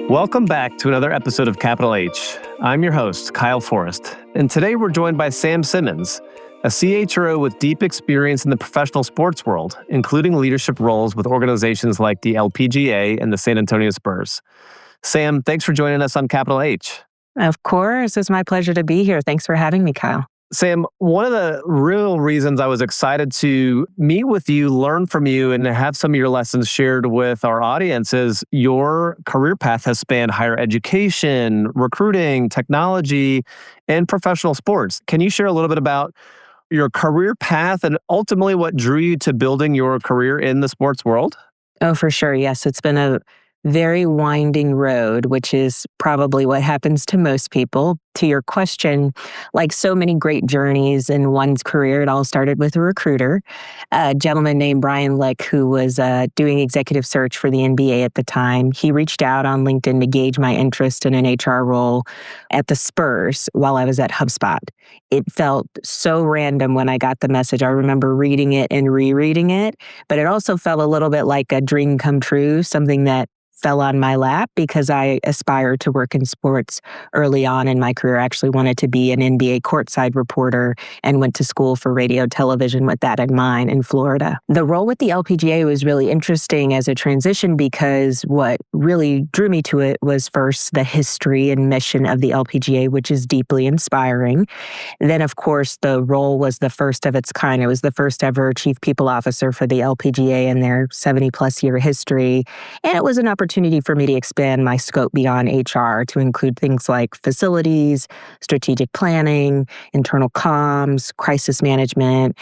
Welcome back to another episode of Capital H. I'm your host, Kyle Forrest, and today we're joined by Sam Simmons, a CHRO with deep experience in the professional sports world, including leadership roles with organizations like the LPGA and the San Antonio Spurs. Sam, thanks for joining us on Capital H. Of course, it's my pleasure to be here. Thanks for having me, Kyle. Sam, one of the real reasons I was excited to meet with you, learn from you, and have some of your lessons shared with our audience is your career path has spanned higher education, recruiting, technology, and professional sports. Can you share a little bit about your career path and ultimately what drew you to building your career in the sports world? Oh, for sure. Yes, it's been a very winding road, which is probably what happens to most people. To your question, like so many great journeys in one's career, it all started with a recruiter, a gentleman named Brian Lick, who was doing executive search for the NBA at the time. He reached out on LinkedIn to gauge my interest in an HR role at the Spurs while I was at HubSpot. It felt so random when I got the message. I remember reading it and rereading it, but it also felt a little bit like a dream come true, something that fell on my lap because I aspired to work in sports early on in my career. I actually wanted to be an NBA courtside reporter and went to school for radio television with that in mind in Florida. The role with the LPGA was really interesting as a transition because what really drew me to it was first the history and mission of the LPGA, which is deeply inspiring. Then, of course, the role was the first of its kind. It was the first ever chief people officer for the LPGA in their 70-plus year history. And it was an opportunity for me to expand my scope beyond HR to include things like facilities, strategic planning, internal comms, crisis management.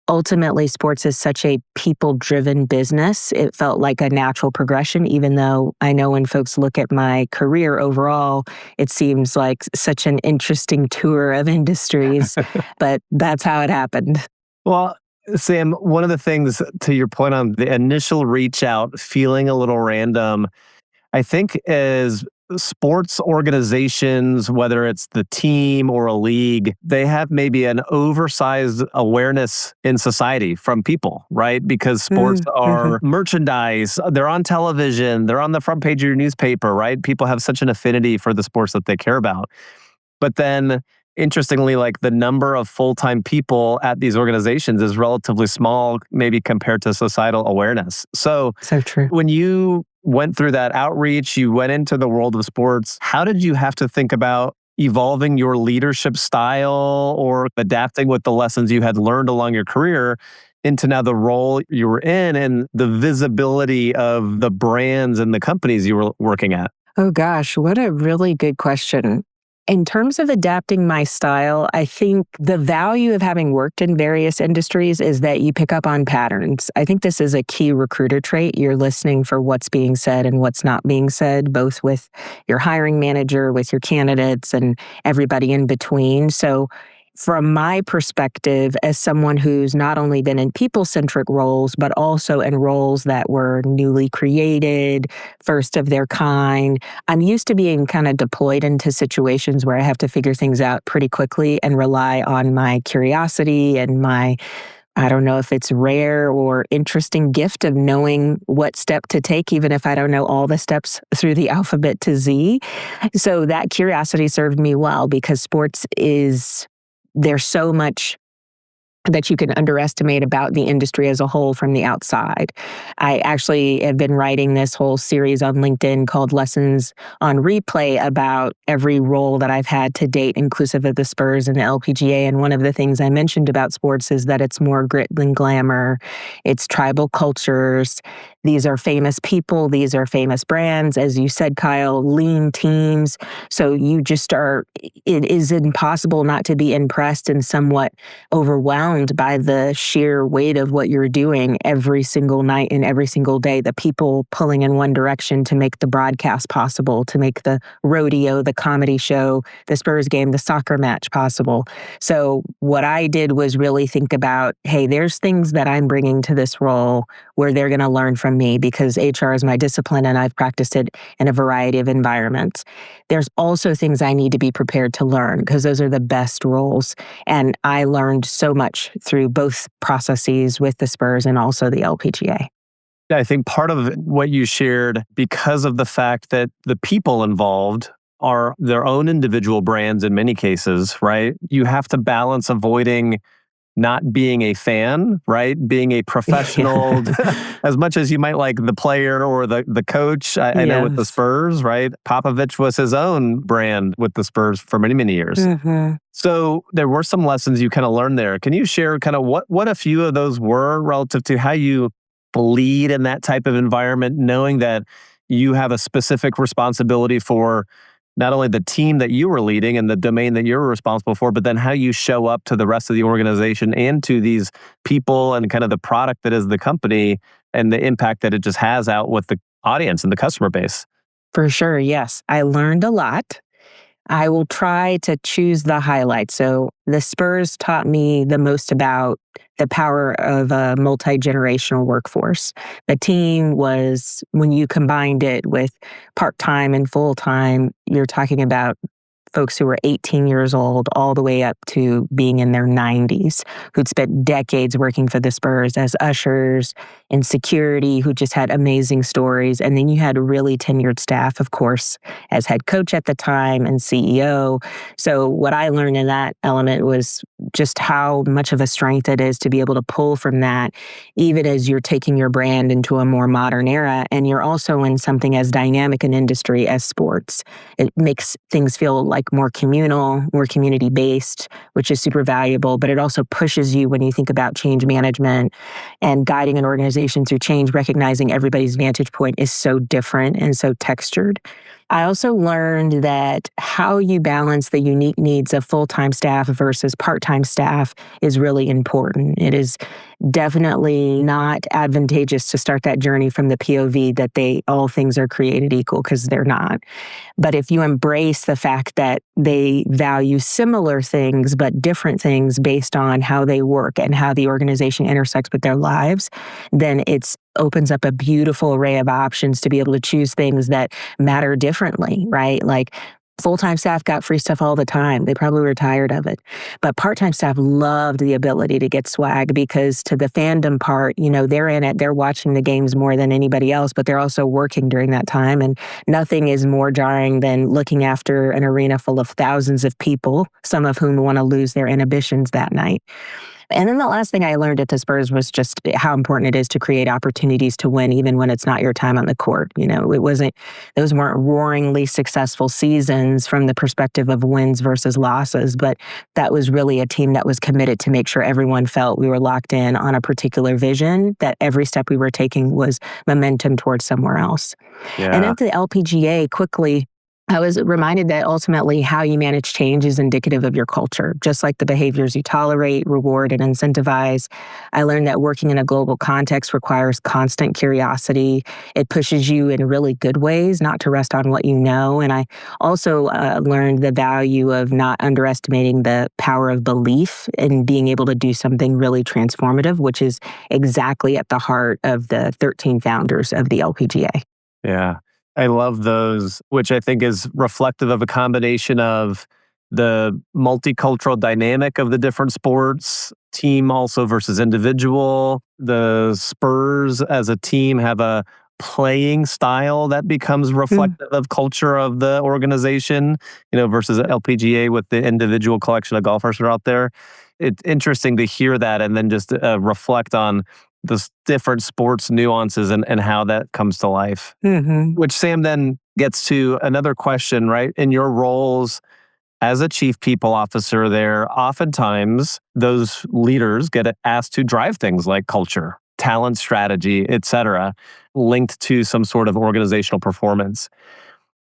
Ultimately, sports is such a people-driven business. It felt like a natural progression, even though I know when folks look at my career overall, it seems like such an interesting tour of industries, but that's how it happened. Well, Sam, one of the things to your point on the initial reach out, feeling a little random, I think as sports organizations, whether it's the team or a league, they have maybe an oversized awareness in society from people, right? Because sports are merchandise, they're on television, they're on the front page of your newspaper, right? People have such an affinity for the sports that they care about. But then interestingly, like the number of full-time people at these organizations is relatively small, maybe compared to societal awareness. So true. When you went through that outreach, you went into the world of sports, how did you have to think about evolving your leadership style or adapting with the lessons you had learned along your career into now the role you were in and the visibility of the brands and the companies you were working at? Oh gosh, what a really good question. In terms of adapting my style, I think the value of having worked in various industries is that you pick up on patterns. I think this is a key recruiter trait. You're listening for what's being said and what's not being said, both with your hiring manager, with your candidates, and everybody in between. So from my perspective, as someone who's not only been in people-centric roles, but also in roles that were newly created, first of their kind, I'm used to being kind of deployed into situations where I have to figure things out pretty quickly and rely on my curiosity and my, I don't know if it's rare or interesting gift of knowing what step to take, even if I don't know all the steps through the alphabet to Z. So that curiosity served me well because sports is... There's so much that you can underestimate about the industry as a whole from the outside. I actually have been writing this whole series on LinkedIn called Lessons on Replay about every role that I've had to date, inclusive of the Spurs and the LPGA. And one of the things I mentioned about sports is that it's more grit than glamour. It's tribal cultures. These are famous people. These are famous brands. As you said, Kyle, lean teams. So you just are, it is impossible not to be impressed and somewhat overwhelmed by the sheer weight of what you're doing every single night and every single day. The people pulling in one direction to make the broadcast possible, to make the rodeo, the comedy show, the Spurs game, the soccer match possible. So what I did was really think about, hey, there's things that I'm bringing to this role where they're going to learn from me because HR is my discipline and I've practiced it in a variety of environments. There's also things I need to be prepared to learn because those are the best roles. And I learned so much through both processes with the Spurs and also the LPGA. I think part of what you shared, because of the fact that the people involved are their own individual brands in many cases, right? You have to balance avoiding not being a fan, right? Being a professional, as much as you might like the player or the coach. I know with the Yes. Spurs, right? Popovich was his own brand with the Spurs for many, many years. Mm-hmm. So there were some lessons you kind of learned there. Can you share kind of what a few of those were relative to how you lead in that type of environment, knowing that you have a specific responsibility for not only the team that you were leading and the domain that you're responsible for, but then how you show up to the rest of the organization and to these people and kind of the product that is the company and the impact that it just has out with the audience and the customer base? For sure, yes. I learned a lot. I will try to choose the highlights. So the Spurs taught me the most about the power of a multi-generational workforce. The team was, when you combined it with part-time and full-time, you're talking about folks who were 18 years old all the way up to being in their 90s, who'd spent decades working for the Spurs as ushers and security, who just had amazing stories. And then you had a really tenured staff, of course, as head coach at the time and CEO. So what I learned in that element was just how much of a strength it is to be able to pull from that, even as you're taking your brand into a more modern era. And you're also in something as dynamic an industry as sports. It makes things feel like more communal, more community-based, which is super valuable, but it also pushes you when you think about change management and guiding an organization through change, recognizing everybody's vantage point is so different and so textured. I also learned that how you balance the unique needs of full-time staff versus part-time staff is really important. It is definitely not advantageous to start that journey from the POV that all things are created equal, because they're not. But if you embrace the fact that they value similar things, but different things based on how they work and how the organization intersects with their lives, then it opens up a beautiful array of options to be able to choose things that matter differently, right? Like full-time staff got free stuff all the time. They probably were tired of it. But part-time staff loved the ability to get swag, because to the fandom part, they're in it, they're watching the games more than anybody else, but they're also working during that time. And nothing is more jarring than looking after an arena full of thousands of people, some of whom want to lose their inhibitions that night. And then the last thing I learned at the Spurs was just how important it is to create opportunities to win, even when it's not your time on the court. Those weren't roaringly successful seasons from the perspective of wins versus losses, but that was really a team that was committed to make sure everyone felt we were locked in on a particular vision, that every step we were taking was momentum towards somewhere else. Yeah. And at the LPGA, quickly, I was reminded that ultimately how you manage change is indicative of your culture, just like the behaviors you tolerate, reward, and incentivize. I learned that working in a global context requires constant curiosity. It pushes you in really good ways, not to rest on what you know. And I also learned the value of not underestimating the power of belief in being able to do something really transformative, which is exactly at the heart of the 13 founders of the LPGA. Yeah. I love those, which I think is reflective of a combination of the multicultural dynamic of the different sports, team also versus individual. The Spurs as a team have a playing style that becomes reflective of culture of the organization, versus LPGA with the individual collection of golfers that are out there. It's interesting to hear that and then just reflect on the different sports nuances and how that comes to life. Mm-hmm. Which, Sam, then gets to another question, right? In your roles as a chief people officer there, oftentimes those leaders get asked to drive things like culture, talent strategy, et cetera, linked to some sort of organizational performance.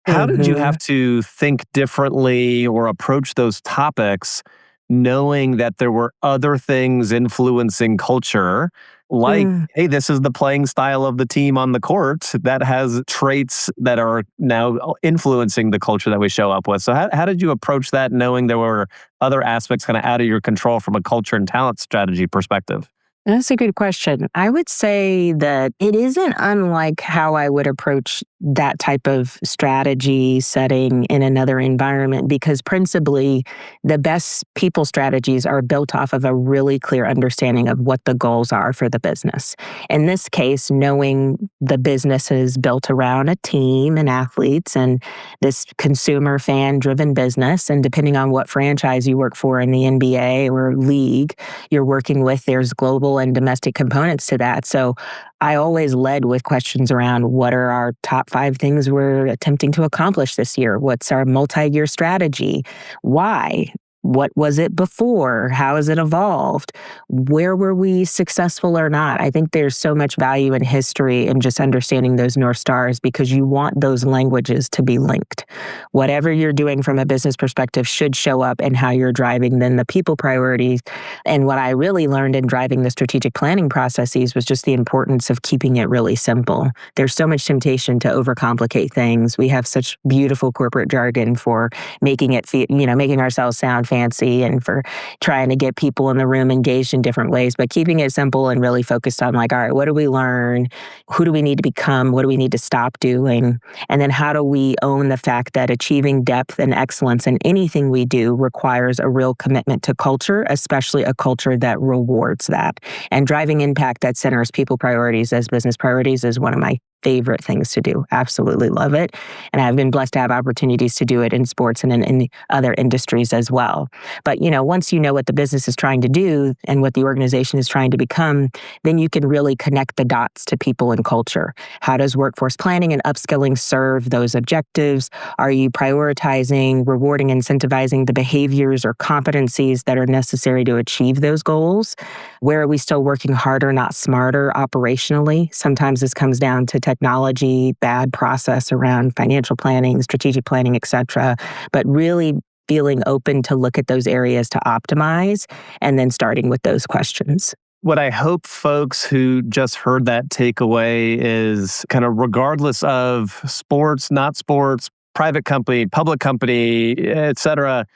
How did you have to think differently or approach those topics, knowing that there were other things influencing culture? Like, hey, this is the playing style of the team on the court that has traits that are now influencing the culture that we show up with. So how did you approach that, knowing there were other aspects kind of out of your control from a culture and talent strategy perspective? That's a good question. I would say that it isn't unlike how I would approach that type of strategy setting in another environment, because principally the best people strategies are built off of a really clear understanding of what the goals are for the business. In this case, knowing the business is built around a team and athletes and this consumer fan driven business. And depending on what franchise you work for in the NBA or league you're working with, there's global and domestic components to that. So I always led with questions around what are our top 5 things we're attempting to accomplish this year? What's our multi-year strategy? Why? What was it before? How has it evolved? Where were we successful or not? I think there's so much value in history and just understanding those North Stars, because you want those languages to be linked. Whatever you're doing from a business perspective should show up in how you're driving then the people priorities. And what I really learned in driving the strategic planning processes was just the importance of keeping it really simple. There's so much temptation to overcomplicate things. We have such beautiful corporate jargon for making it making ourselves sound fancy and for trying to get people in the room engaged in different ways, but keeping it simple and really focused on like, all right, what do we learn? Who do we need to become? What do we need to stop doing? And then how do we own the fact that achieving depth and excellence in anything we do requires a real commitment to culture, especially a culture that rewards that. And driving impact that centers people priorities as business priorities is one of my favorite things to do. Absolutely love it. And I've been blessed to have opportunities to do it in sports and in other industries as well. But, once you know what the business is trying to do and what the organization is trying to become, then you can really connect the dots to people and culture. How does workforce planning and upskilling serve those objectives? Are you prioritizing, rewarding, incentivizing the behaviors or competencies that are necessary to achieve those goals? Where are we still working harder, not smarter operationally? Sometimes this comes down to technology, bad process around financial planning, strategic planning, et cetera, but really feeling open to look at those areas to optimize and then starting with those questions. What I hope folks who just heard that take away is kind of regardless of sports, not sports, private company, public company, et cetera,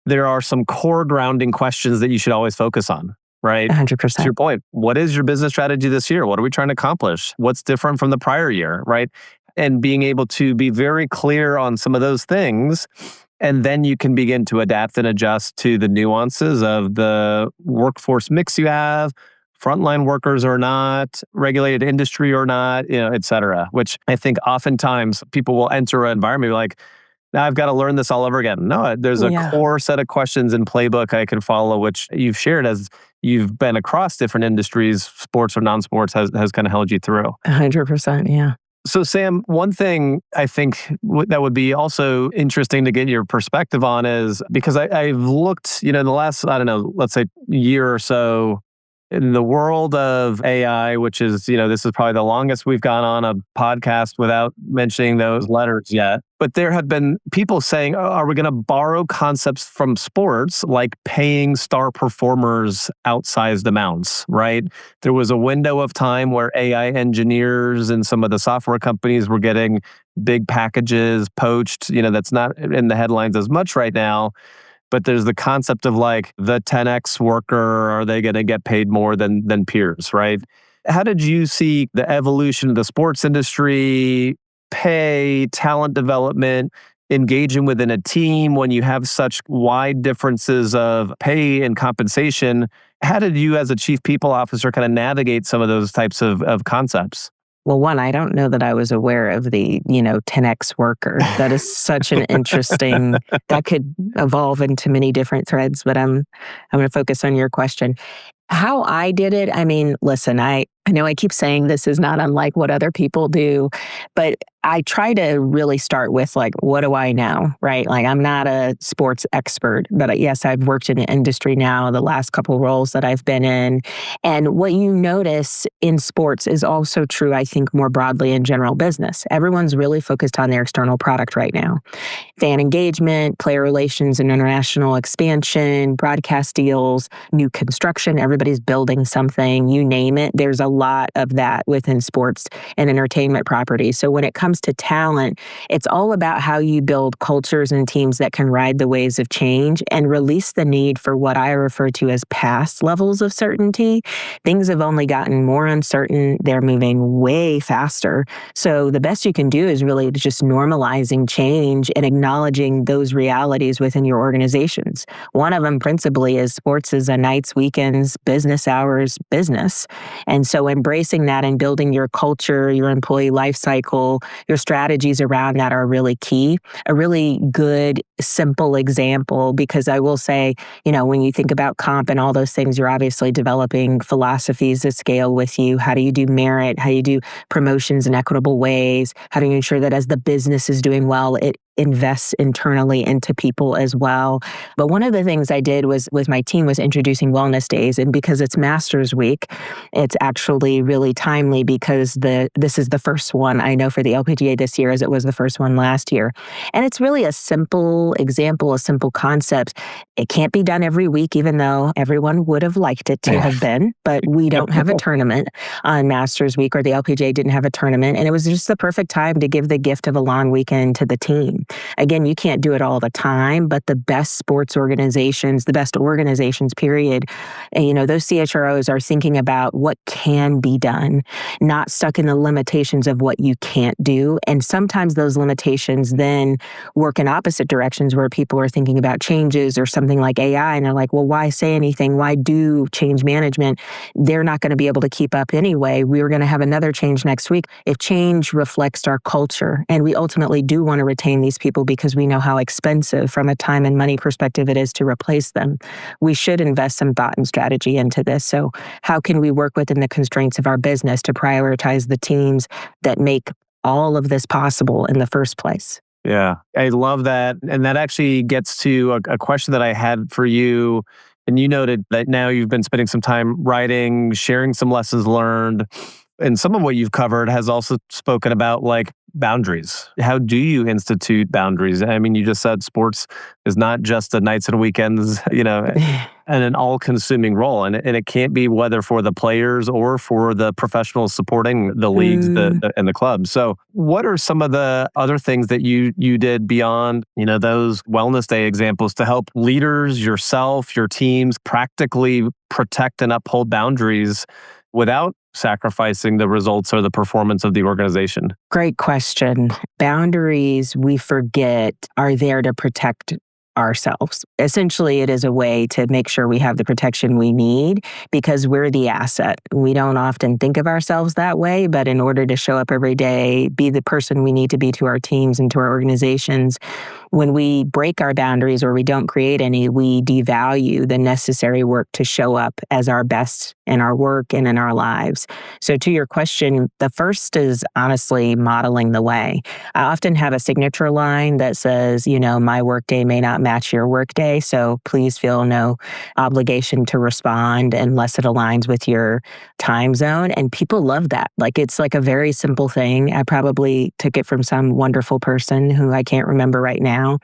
there are some core grounding questions that you should always focus on. Right? 100%. To your point, what is your business strategy this year? What are we trying to accomplish? What's different from the prior year, right? And being able to be very clear on some of those things. And then you can begin to adapt and adjust to the nuances of the workforce mix you have, frontline workers or not, regulated industry or not, et cetera, which I think oftentimes people will enter an environment like, now I've got to learn this all over again. No, there's a core set of questions and playbook I can follow, which you've shared as you've been across different industries, sports or non-sports, has kind of held you through. 100%, yeah. So Sam, one thing I think that would be also interesting to get your perspective on is, because I've looked, the last, let's say year or so, in the world of AI, which is, this is probably the longest we've gone on a podcast without mentioning those letters yet. But there have been people saying, are we going to borrow concepts from sports, like paying star performers outsized amounts, right? There was a window of time where AI engineers and some of the software companies were getting big packages poached, that's not in the headlines as much right now. But there's the concept of like the 10X worker, are they going to get paid more than peers, right? How did you see the evolution of the sports industry, pay, talent development, engaging within a team when you have such wide differences of pay and compensation? How did you as a chief people officer kind of navigate some of those types of concepts? Well, one, I don't know that I was aware of the, 10X worker. That is such an interesting, that could evolve into many different threads, but I'm going to focus on your question. How I did it, listen, I know I keep saying this is not unlike what other people do, but I try to really start with like, what do I know, right? Like I'm not a sports expert, but yes, I've worked in the industry now, the last couple roles that I've been in. And what you notice in sports is also true, I think, more broadly in general business. Everyone's really focused on their external product right now. Fan engagement, player relations and international expansion, broadcast deals, new construction, everybody's building something, you name it. There's a lot of that within sports and entertainment properties. So when it comes to talent, it's all about how you build cultures and teams that can ride the waves of change and release the need for what I refer to as past levels of certainty. Things have only gotten more uncertain. They're moving way faster. So the best you can do is really just normalizing change and acknowledging those realities within your organizations. One of them principally is sports is a nights, weekends, business hours business. And so embracing that and building your culture, your employee life cycle, your strategies around that are really key. A really good, simple example, because I will say, when you think about comp and all those things, you're obviously developing philosophies that scale with you. How do you do merit? How do you do promotions in equitable ways? How do you ensure that as the business is doing well, it invests internally into people as well? But one of the things I did was with my team was introducing wellness days. And because it's Masters Week, it's actually really timely because this is the first one I know for the LPGA this year, as it was the first one last year. And it's really a simple example, a simple concept. It can't be done every week, even though everyone would have liked it to have been, but we don't have a tournament on Masters Week, or the LPGA didn't have a tournament. And it was just the perfect time to give the gift of a long weekend to the team. Again, you can't do it all the time, but the best sports organizations, the best organizations, period, those CHROs are thinking about what can be done, not stuck in the limitations of what you can't do. And sometimes those limitations then work in opposite directions, where people are thinking about changes or something like AI, and they're like, well, why say anything? Why do change management? They're not going to be able to keep up anyway. We're going to have another change next week. If change reflects our culture, and we ultimately do want to retain these people because we know how expensive from a time and money perspective it is to replace them, we should invest some thought and strategy into this. So how can we work within the constraints of our business to prioritize the teams that make all of this possible in the first place? Yeah, I love that. And that actually gets to a question that I had for you. And you noted that now you've been spending some time writing, sharing some lessons learned. And some of what you've covered has also spoken about boundaries. How do you institute boundaries? I mean, you just said sports is not just a nights and weekends, and an all-consuming role. And it can't be, whether for the players or for the professionals supporting the leagues and the clubs. So what are some of the other things that you did beyond, those wellness day examples to help leaders, yourself, your teams practically protect and uphold boundaries without sacrificing the results or the performance of the organization? Great question. Boundaries, we forget, are there to protect ourselves. Essentially, it is a way to make sure we have the protection we need because we're the asset. We don't often think of ourselves that way, but in order to show up every day, be the person we need to be to our teams and to our organizations, when we break our boundaries or we don't create any, we devalue the necessary work to show up as our best in our work and in our lives. So to your question, the first is honestly modeling the way. I often have a signature line that says, my workday may not match your workday, so please feel no obligation to respond unless it aligns with your time zone. And people love that. It's like a very simple thing. I probably took it from some wonderful person who I can't remember right now.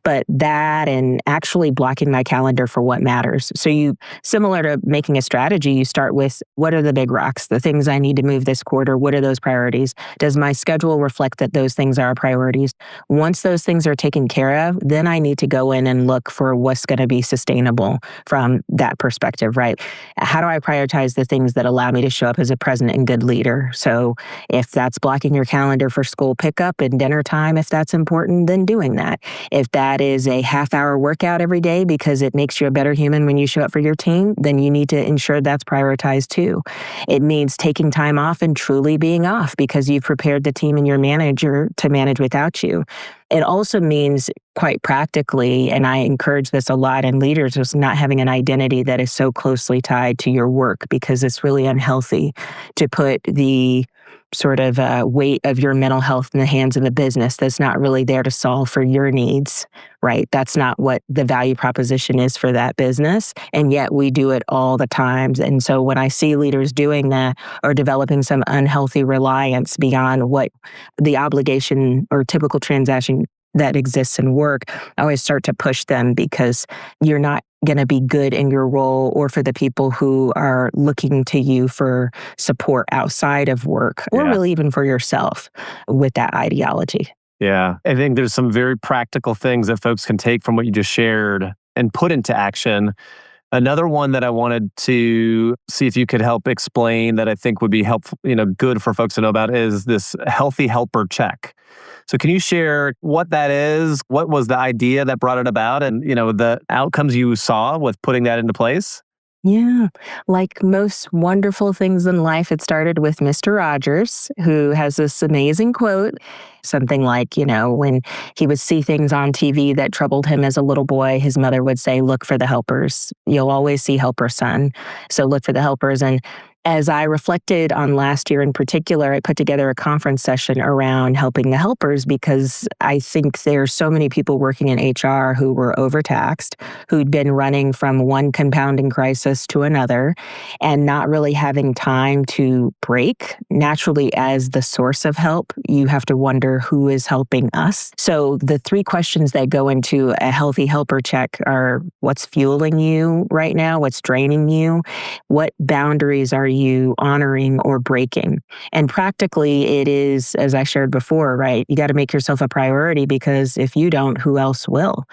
But that and actually blocking my calendar for what matters. So similar to making a strategy, you start with what are the big rocks, the things I need to move this quarter? What are those priorities? Does my schedule reflect that those things are priorities? Once those things are taken care of, then I need to go in and look for what's going to be sustainable from that perspective, right? How do I prioritize the things that allow me to show up as a present and good leader? So if that's blocking your calendar for school pickup and dinner time, if that's important, then doing that. If that is a half-hour workout every day because it makes you a better human when you show up for your team, then you need to ensure that's prioritized too. It means taking time off and truly being off because you've prepared the team and your manager to manage without you. It also means, quite practically, and I encourage this a lot in leaders, is not having an identity that is so closely tied to your work because it's really unhealthy to put the sort of weight of your mental health in the hands of the business that's not really there to solve for your needs, right? That's not what the value proposition is for that business. And yet we do it all the times. And so when I see leaders doing that or developing some unhealthy reliance beyond what the obligation or typical transaction that exists in work, I always start to push them because you're not going to be good in your role, or for the people who are looking to you for support outside of work, or Yeah. really even for yourself with that ideology. Yeah. I think there's some very practical things that folks can take from what you just shared and put into action. Another one that I wanted to see if you could help explain that I think would be helpful, good for folks to know about is this healthy helper check. So can you share what that is? What was the idea that brought it about and, the outcomes you saw with putting that into place? Yeah. Like most wonderful things in life, it started with Mr. Rogers, who has this amazing quote, something like, when he would see things on TV that troubled him as a little boy, his mother would say, "Look for the helpers. You'll always see helper, son. So look for the helpers." And as I reflected on last year in particular, I put together a conference session around helping the helpers because I think there's so many people working in HR who were overtaxed, who'd been running from one compounding crisis to another and not really having time to break. Naturally, as the source of help, you have to wonder who is helping us. So the three questions that go into a healthy helper check are: what's fueling you right now? What's draining you? What boundaries are you honoring or breaking? And practically, it is, as I shared before, right? You got to make yourself a priority, because if you don't, who else will?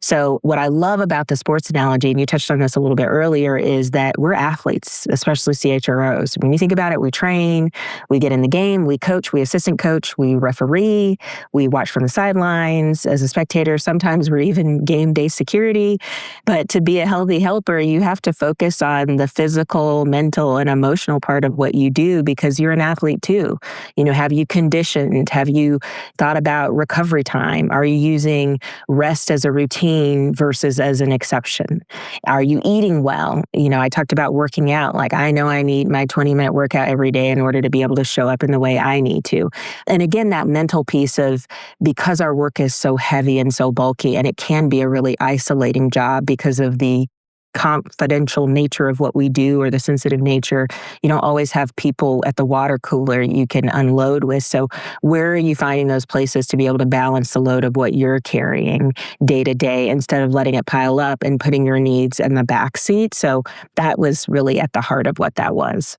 So, what I love about the sports analogy, and you touched on this a little bit earlier, is that we're athletes, especially CHROs. When you think about it, we train, we get in the game, we coach, we assistant coach, we referee, we watch from the sidelines as a spectator. Sometimes we're even game day security. But to be a healthy helper, you have to focus on the physical, mental, and emotional part of what you do, because you're an athlete too. Have you conditioned? Have you thought about recovery time? Are you using rest as a routine versus as an exception? Are you eating well? I talked about working out. Like, I know I need my 20-minute workout every day in order to be able to show up in the way I need to. And again, that mental piece of, because our work is so heavy and so bulky, and it can be a really isolating job because of the confidential nature of what we do, or the sensitive nature. You don't always have people at the water cooler you can unload with. So where are you finding those places to be able to balance the load of what you're carrying day to day, instead of letting it pile up and putting your needs in the back seat? So that was really at the heart of what that was.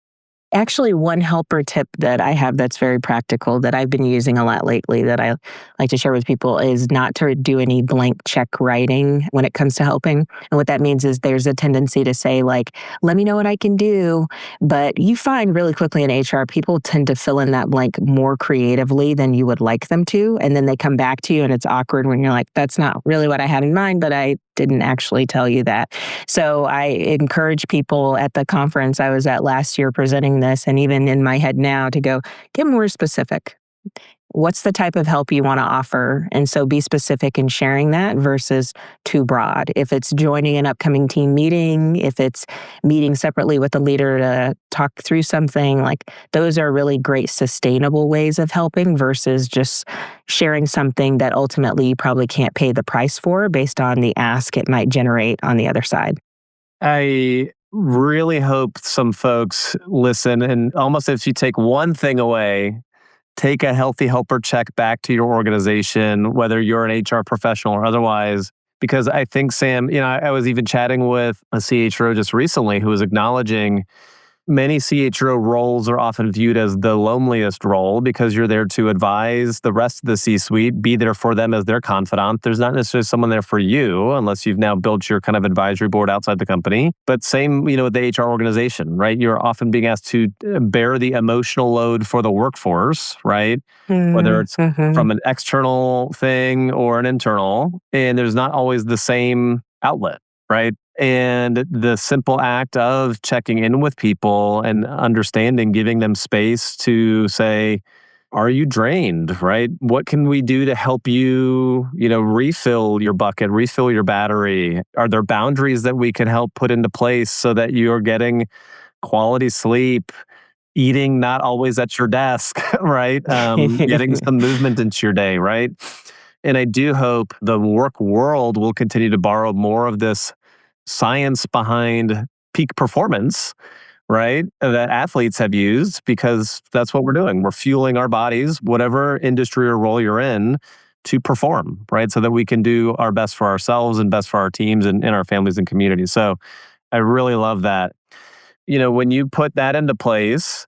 Actually, one helper tip that I have that's very practical that I've been using a lot lately that I like to share with people is not to do any blank check writing when it comes to helping. And what that means is there's a tendency to say, like, let me know what I can do. But you find really quickly in HR, people tend to fill in that blank more creatively than you would like them to. And then they come back to you and it's awkward when you're like, that's not really what I had in mind, but I didn't actually tell you that. So I encourage people at the conference I was at last year presenting this, and even in my head now, to go, get more specific. What's the type of help you want to offer? And so be specific in sharing that versus too broad. If it's joining an upcoming team meeting, if it's meeting separately with the leader to talk through something, like, those are really great sustainable ways of helping versus just sharing something that ultimately you probably can't pay the price for based on the ask it might generate on the other side. I really hope some folks listen, and almost if you take one thing away, take a healthy helper check back to your organization, whether you're an HR professional or otherwise. Because I think, Sam, I was even chatting with a CHRO just recently who was acknowledging many CHRO roles are often viewed as the loneliest role because you're there to advise the rest of the C-suite, be there for them as their confidant. There's not necessarily someone there for you unless you've now built your kind of advisory board outside the company. But same, with the HR organization, right? You're often being asked to bear the emotional load for the workforce, right? Whether it's Mm-hmm. from an external thing or an internal, and there's not always the same outlet, right? And the simple act of checking in with people and understanding, giving them space to say, are you drained, right? What can we do to help you, refill your bucket, refill your battery? Are there boundaries that we can help put into place so that you're getting quality sleep, eating not always at your desk, right? Getting some movement into your day, right? And I do hope the work world will continue to borrow more of this science behind peak performance, right? That athletes have used, because that's what we're doing. We're fueling our bodies, whatever industry or role you're in. to perform, right? So that we can do our best for ourselves and best for our teams and our families and communities. So I really love that. When you put that into place,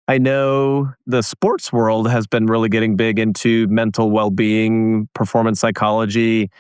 I know the sports world has been really getting big into mental well-being, performance psychology.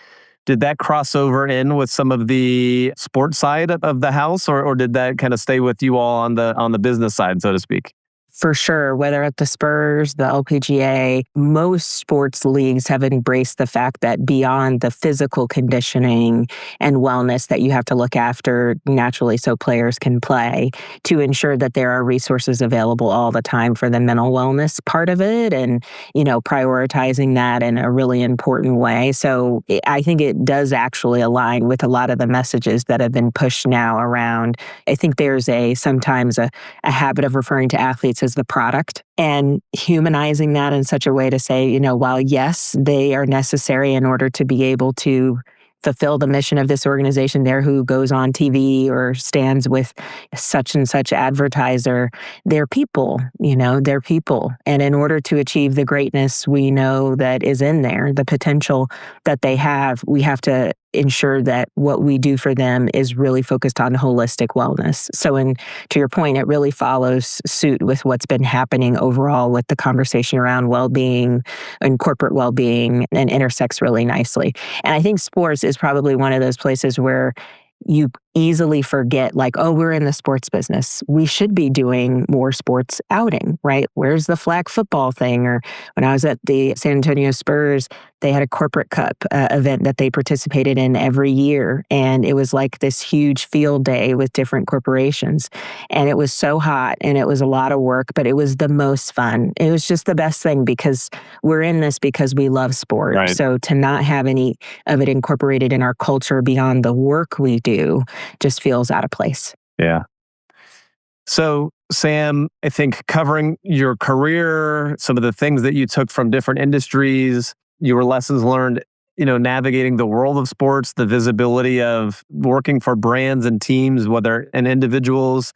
Did that cross over in with some of the sports side of the house, or did that kind of stay with you all on the business side, so to speak? For sure, whether at the Spurs, the LPGA, most sports leagues have embraced the fact that beyond the physical conditioning and wellness that you have to look after naturally so players can play, to ensure that there are resources available all the time for the mental wellness part of it, and, prioritizing that in a really important way. So I think it does actually align with a lot of the messages that have been pushed now around. I think there's sometimes a habit of referring to athletes as the product and humanizing that in such a way to say, while yes, they are necessary in order to be able to fulfill the mission of this organization there who goes on TV or stands with such and such advertiser, they're people, they're people. And in order to achieve the greatness we know that is in there, the potential that they have, we have to ensure that what we do for them is really focused on holistic wellness. So, to your point, it really follows suit with what's been happening overall with the conversation around well-being and corporate well-being, and intersects really nicely. And I think sports is probably one of those places where you easily forget, like, oh, we're in the sports business. We should be doing more sports outing, right? Where's the flag football thing? Or when I was at the San Antonio Spurs, they had a corporate cup event that they participated in every year. And it was like this huge field day with different corporations. And it was so hot and it was a lot of work, but it was the most fun. It was just the best thing because we're in this because we love sport. Right. So to not have any of it incorporated in our culture beyond the work we do just feels out of place. Yeah. So, Sam, I think covering your career, some of the things that you took from different industries, your lessons learned, navigating the world of sports, the visibility of working for brands and teams, whether and individuals,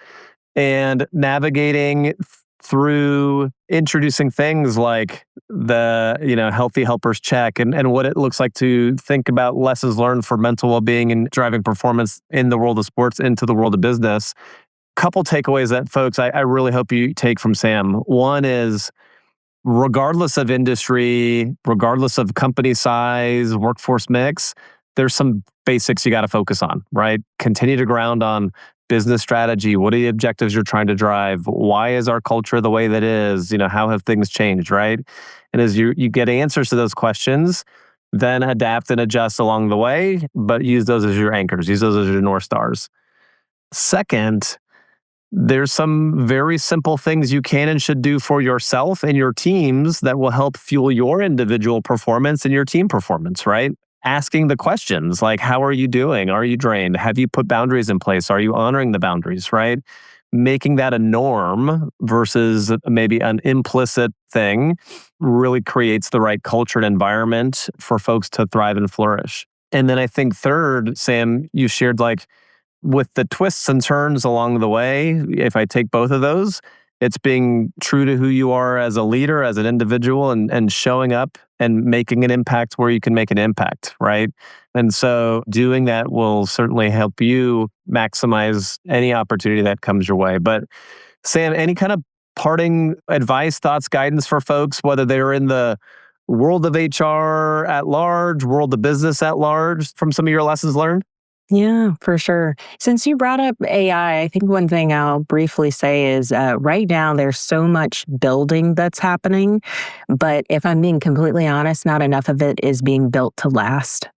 and navigating through introducing things like the healthy helpers check and what it looks like to think about lessons learned for mental well-being and driving performance in the world of sports into the world of business. Couple takeaways that folks I really hope you take from Sam. One is, regardless of industry, regardless of company size, workforce mix, there's some basics you got to focus on, right? Continue to ground on business strategy. What are the objectives you're trying to drive? Why is our culture the way that is? How have things changed, right? And as you get answers to those questions, then adapt and adjust along the way, but use those as your anchors, use those as your North Stars. Second, there's some very simple things you can and should do for yourself and your teams that will help fuel your individual performance and your team performance, right? Asking the questions like, how are you doing? Are you drained? Have you put boundaries in place? Are you honoring the boundaries, right? Making that a norm versus maybe an implicit thing really creates the right culture and environment for folks to thrive and flourish. And then I think third, Sam, you shared with the twists and turns along the way, if I take both of those, it's being true to who you are as a leader, as an individual, and showing up and making an impact where you can make an impact, right? And so doing that will certainly help you maximize any opportunity that comes your way. But Sam, any kind of parting advice, thoughts, guidance for folks, whether they're in the world of HR at large, world of business at large, from some of your lessons learned? Yeah, for sure. Since you brought up AI, I think one thing I'll briefly say is right now there's so much building that's happening, but if I'm being completely honest, not enough of it is being built to last.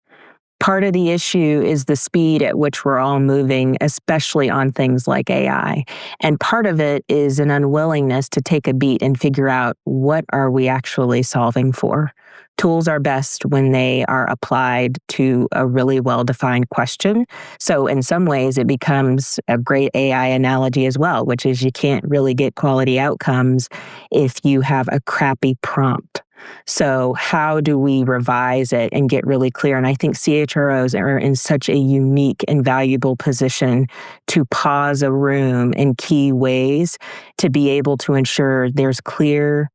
Part of the issue is the speed at which we're all moving, especially on things like AI. And part of it is an unwillingness to take a beat and figure out, what are we actually solving for? Tools are best when they are applied to a really well-defined question. So in some ways, it becomes a great AI analogy as well, which is you can't really get quality outcomes if you have a crappy prompt. So how do we revise it and get really clear? And I think CHROs are in such a unique and valuable position to pause a room in key ways to be able to ensure there's clear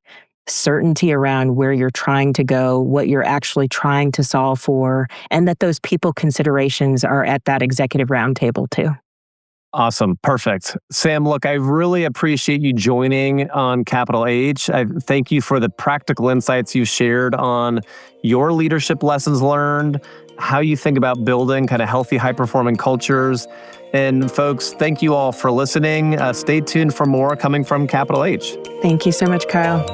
certainty around where you're trying to go, what you're actually trying to solve for, and that those people considerations are at that executive roundtable too. Awesome. Perfect. Sam, look, I really appreciate you joining on Capital H. I thank you for the practical insights you shared on your leadership lessons learned, how you think about building kind of healthy, high-performing cultures. And folks, thank you all for listening. Stay tuned for more coming from Capital H. Thank you so much, Kyle.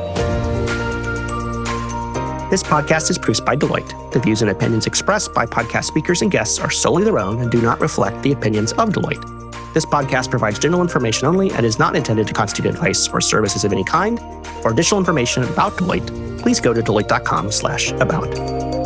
This podcast is produced by Deloitte. The views and opinions expressed by podcast speakers and guests are solely their own and do not reflect the opinions of Deloitte. This podcast provides general information only and is not intended to constitute advice or services of any kind. For additional information about Deloitte, please go to deloitte.com/about.